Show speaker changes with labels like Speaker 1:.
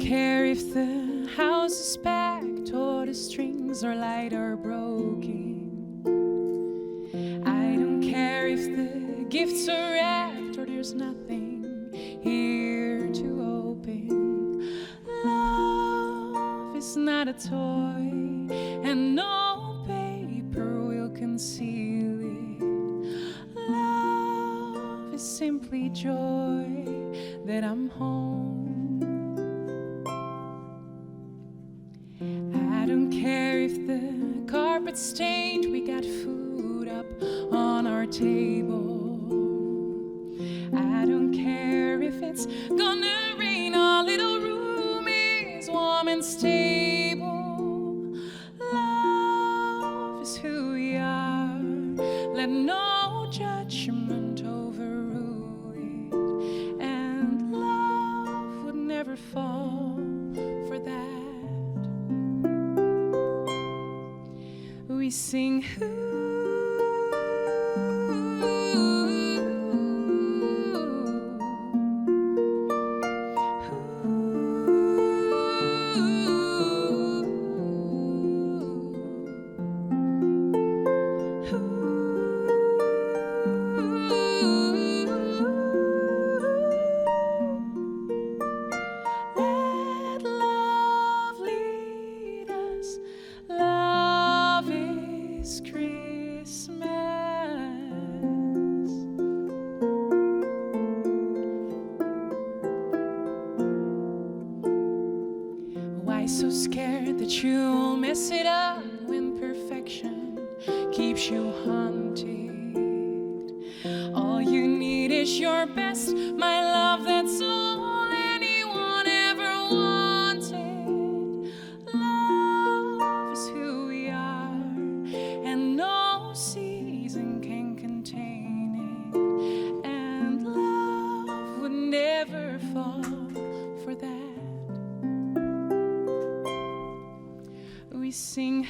Speaker 1: care if the house is packed or the strings are light or broken. I don't care if the gifts are wrapped or there's nothing here to open. Love is not a toy, and no paper will conceal it. Love is simply joy that I'm home. I don't care if the carpet's stained, we got food up on our table. I don't care if it's gonna rain, our little room is warm and stable. Love is who we are, let no judgment overrule it, and love would never fall for that. We sing let love lead us. Love is Christmas. Why so scared that you'll mess it up when perfection keeps you haunted? All you need is your best, my love, that's all anyone ever wanted. Love is who we are, and no season can contain it, and love would never fall for that. We sing